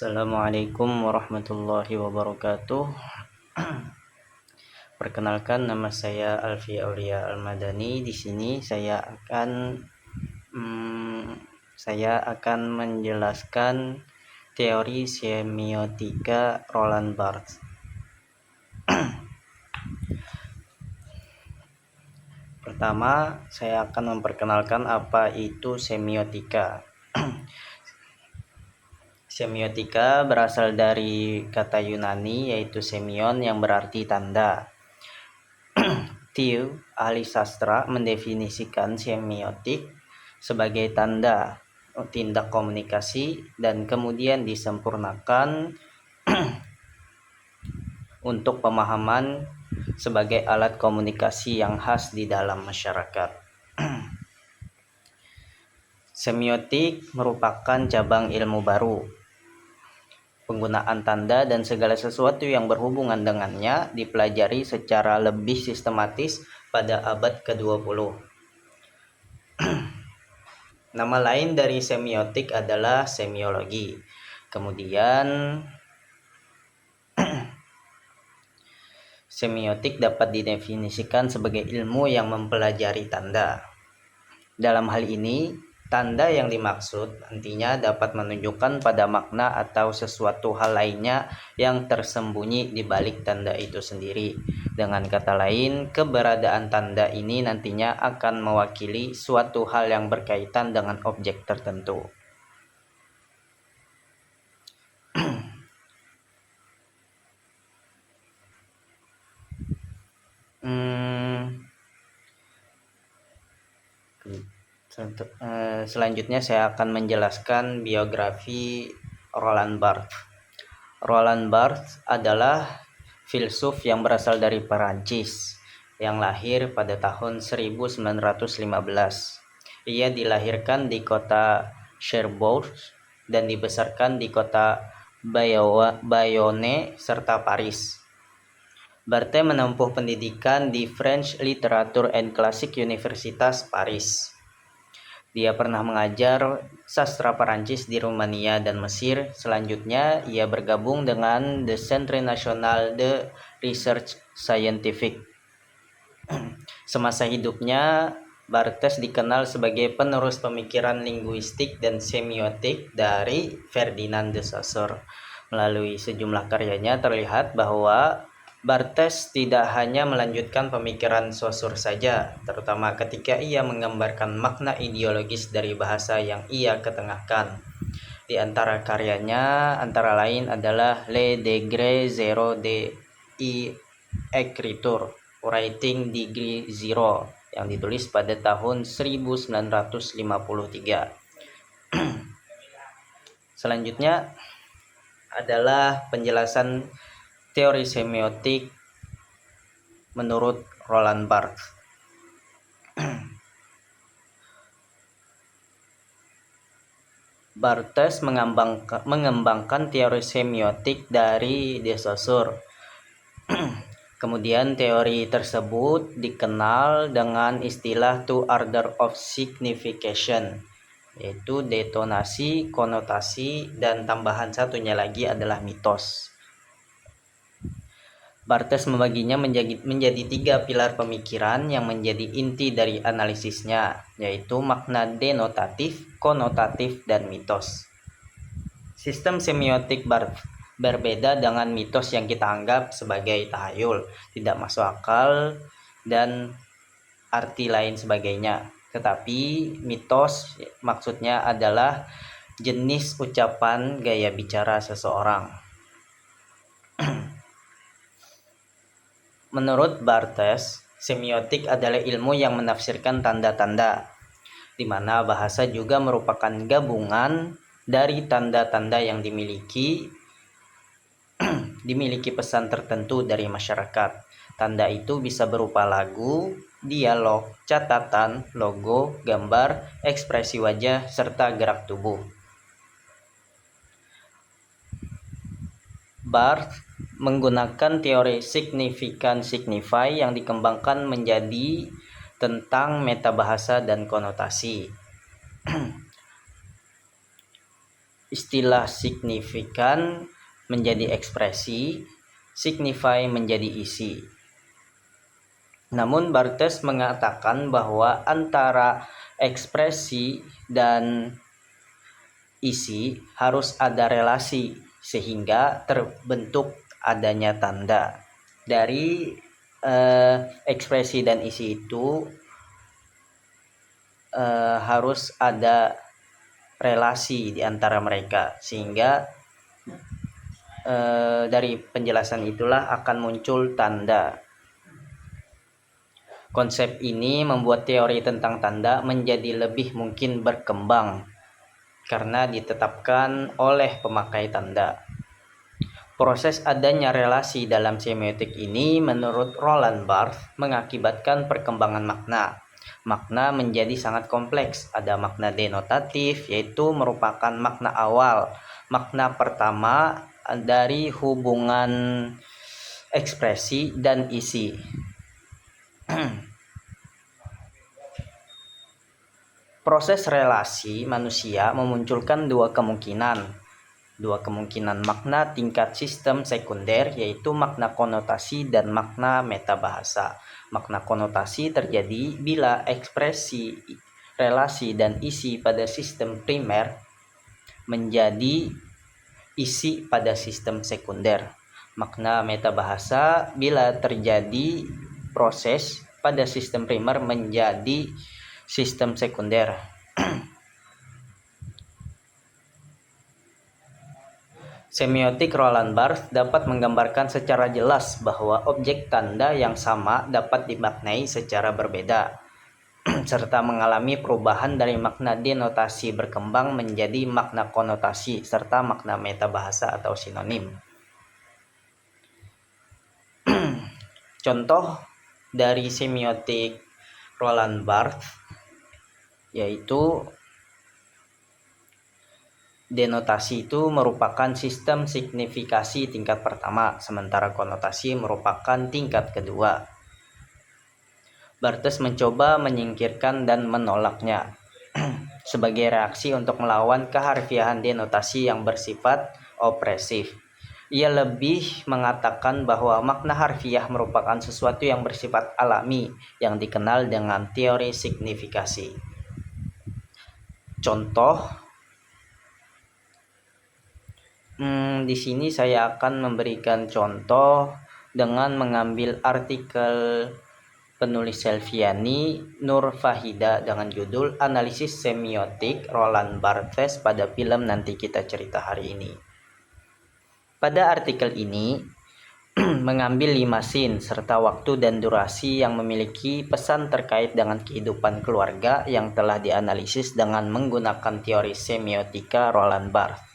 Assalamualaikum warahmatullahi wabarakatuh. Perkenalkan, nama saya Alfi Aulia Al-Madani. Di sini saya akan menjelaskan teori semiotika Roland Barthes. Pertama, saya akan memperkenalkan apa itu semiotika. Semiotika berasal dari kata Yunani yaitu semion yang berarti tanda. Thieu, ahli sastra, mendefinisikan semiotik sebagai tanda tindak komunikasi dan kemudian disempurnakan untuk pemahaman sebagai alat komunikasi yang khas di dalam masyarakat. Semiotik merupakan cabang ilmu baru. Penggunaan tanda dan segala sesuatu yang berhubungan dengannya dipelajari secara lebih sistematis pada abad ke-20. Nama lain dari semiotik adalah semiologi. Kemudian semiotik dapat didefinisikan sebagai ilmu yang mempelajari tanda. Dalam hal ini, tanda yang dimaksud nantinya dapat menunjukkan pada makna atau sesuatu hal lainnya yang tersembunyi di balik tanda itu sendiri. Dengan kata lain, keberadaan tanda ini nantinya akan mewakili suatu hal yang berkaitan dengan objek tertentu. Selanjutnya saya akan menjelaskan biografi Roland Barthes. Roland Barthes adalah filsuf yang berasal dari Perancis yang lahir pada tahun 1915. Ia dilahirkan di kota Cherbourg dan dibesarkan di kota Bayonne serta Paris. Barthes menempuh pendidikan di French Literature and Classic Universitas Paris. Dia pernah mengajar sastra Perancis di Rumania dan Mesir. Selanjutnya, ia bergabung dengan the Centre National de Recherche Scientifique. Semasa hidupnya, Barthes dikenal sebagai penerus pemikiran linguistik dan semiotik dari Ferdinand de Saussure. Melalui sejumlah karyanya terlihat bahwa Barthes tidak hanya melanjutkan pemikiran Saussure saja, terutama ketika ia menggambarkan makna ideologis dari bahasa yang ia ketengahkan. Di antara karyanya antara lain adalah Le Degré Zéro de l'Écriture, Writing Degree Zero, yang ditulis pada tahun 1953. Selanjutnya adalah penjelasan teori semiotik menurut Roland Barthes. Barthes mengembangkan teori semiotik dari de Saussure. Kemudian teori tersebut dikenal dengan istilah two order of signification, yaitu detonasi, konotasi, dan tambahan satunya lagi adalah mitos. Barthes membaginya menjadi 3 pilar pemikiran yang menjadi inti dari analisisnya, yaitu makna denotatif, konotatif, dan mitos. Sistem semiotik Barthes berbeda dengan mitos yang kita anggap sebagai tahayul, tidak masuk akal, dan arti lain sebagainya. Tetapi mitos maksudnya adalah jenis ucapan gaya bicara seseorang. Menurut Barthes, semiotik adalah ilmu yang menafsirkan tanda-tanda, di mana bahasa juga merupakan gabungan dari tanda-tanda yang dimiliki pesan tertentu dari masyarakat. Tanda itu bisa berupa lagu, dialog, catatan, logo, gambar, ekspresi wajah, serta gerak tubuh. Barthes menggunakan teori signifikan-signify yang dikembangkan menjadi tentang metabahasa dan konotasi. Istilah signifikan menjadi ekspresi, signify menjadi isi. Namun Barthes mengatakan bahwa antara ekspresi dan isi harus ada relasi sehingga terbentuk adanya tanda. Dari ekspresi dan isi itu harus ada relasi di antara mereka, sehingga dari penjelasan itulah akan muncul tanda. Konsep ini membuat teori tentang tanda menjadi lebih mungkin berkembang karena ditetapkan oleh pemakai tanda. Proses adanya relasi dalam semiotik ini menurut Roland Barthes mengakibatkan perkembangan makna. Makna menjadi sangat kompleks. Ada makna denotatif, yaitu merupakan makna awal, makna pertama dari hubungan ekspresi dan isi. Proses relasi manusia memunculkan dua kemungkinan makna tingkat sistem sekunder, yaitu makna konotasi dan makna metabahasa. Makna konotasi terjadi bila ekspresi, relasi, dan isi pada sistem primer menjadi isi pada sistem sekunder. Makna metabahasa bila terjadi proses pada sistem primer menjadi sistem sekunder. Semiotik Roland Barthes dapat menggambarkan secara jelas bahwa objek tanda yang sama dapat dimaknai secara berbeda, serta mengalami perubahan dari makna denotasi berkembang menjadi makna konotasi, serta makna metabahasa atau sinonim. Contoh dari semiotik Roland Barthes yaitu denotasi itu merupakan sistem signifikasi tingkat pertama, sementara konotasi merupakan tingkat kedua. Barthes mencoba menyingkirkan dan menolaknya sebagai reaksi untuk melawan keharfiahan denotasi yang bersifat opresif. Ia lebih mengatakan bahwa makna harfiah merupakan sesuatu yang bersifat alami yang dikenal dengan teori signifikasi. Contoh, di sini saya akan memberikan contoh dengan mengambil artikel penulis Selviani Nur Fahida dengan judul Analisis Semiotik Roland Barthes pada film Nanti Kita Cerita Hari Ini. Pada artikel ini mengambil 5 scene serta waktu dan durasi yang memiliki pesan terkait dengan kehidupan keluarga yang telah dianalisis dengan menggunakan teori semiotika Roland Barthes.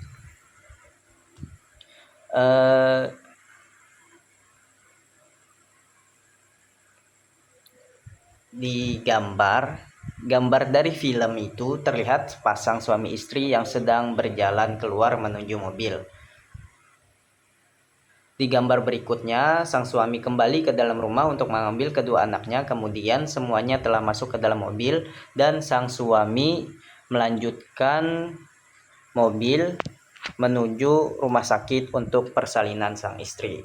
Di gambar dari film itu terlihat sepasang suami istri yang sedang berjalan keluar menuju mobil. Di gambar berikutnya, sang suami kembali ke dalam rumah untuk mengambil kedua anaknya. Kemudian semuanya telah masuk ke dalam mobil dan sang suami melanjutkan mobil menuju rumah sakit untuk persalinan sang istri.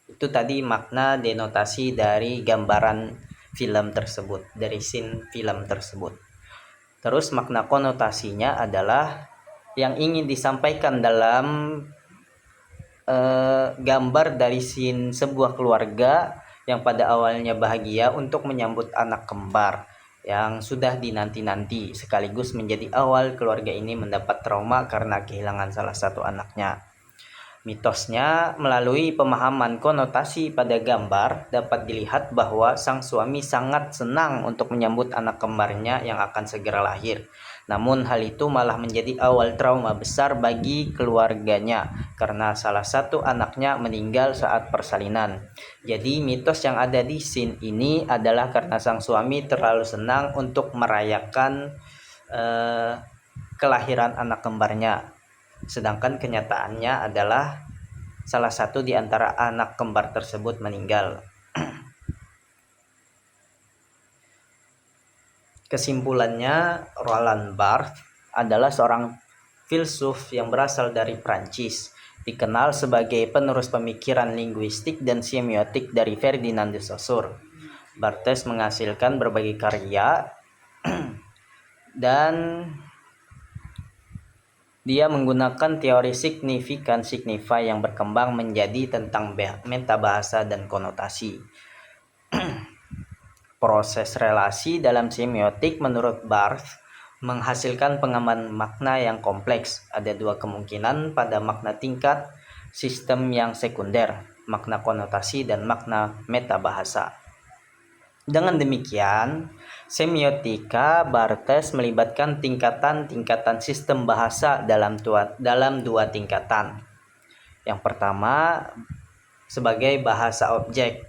Itu tadi makna denotasi dari gambaran film tersebut, dari scene film tersebut. Terus makna konotasinya adalah yang ingin disampaikan dalam gambar dari scene sebuah keluarga yang pada awalnya bahagia untuk menyambut anak kembar yang sudah dinanti-nanti, sekaligus menjadi awal keluarga ini mendapat trauma karena kehilangan salah satu anaknya. Mitosnya, melalui pemahaman konotasi pada gambar, dapat dilihat bahwa sang suami sangat senang untuk menyambut anak kembarnya yang akan segera lahir. Namun hal itu malah menjadi awal trauma besar bagi keluarganya karena salah satu anaknya meninggal saat persalinan. Jadi mitos yang ada di scene ini adalah karena sang suami terlalu senang untuk merayakan kelahiran anak kembarnya. Sedangkan kenyataannya adalah salah satu di antara anak kembar tersebut meninggal. Kesimpulannya, Roland Barthes adalah seorang filsuf yang berasal dari Prancis, dikenal sebagai penerus pemikiran linguistik dan semiotik dari Ferdinand de Saussure. Barthes menghasilkan berbagai karya dan dia menggunakan teori signifikan signify yang berkembang menjadi tentang metabahasa dan konotasi. Proses relasi dalam semiotik menurut Barthes menghasilkan pengaman makna yang kompleks. Ada dua kemungkinan pada makna tingkat sistem yang sekunder, makna konotasi dan makna metabahasa. Dengan demikian, semiotika Barthes melibatkan tingkatan-tingkatan sistem bahasa dalam dua tingkatan. Yang pertama sebagai bahasa objek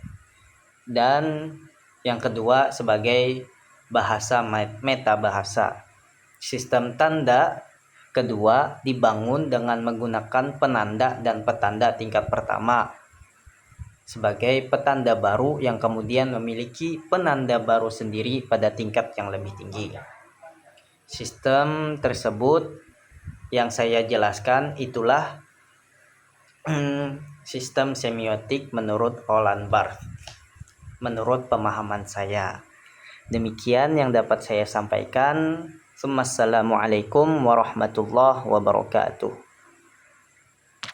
dan yang kedua sebagai bahasa metabahasa. Sistem tanda kedua dibangun dengan menggunakan penanda dan petanda tingkat pertama sebagai petanda baru yang kemudian memiliki penanda baru sendiri pada tingkat yang lebih tinggi. Sistem tersebut yang saya jelaskan itulah sistem semiotik menurut Roland Barthes, menurut pemahaman saya. Demikian yang dapat saya sampaikan. Wassalamualaikum warahmatullahi wabarakatuh.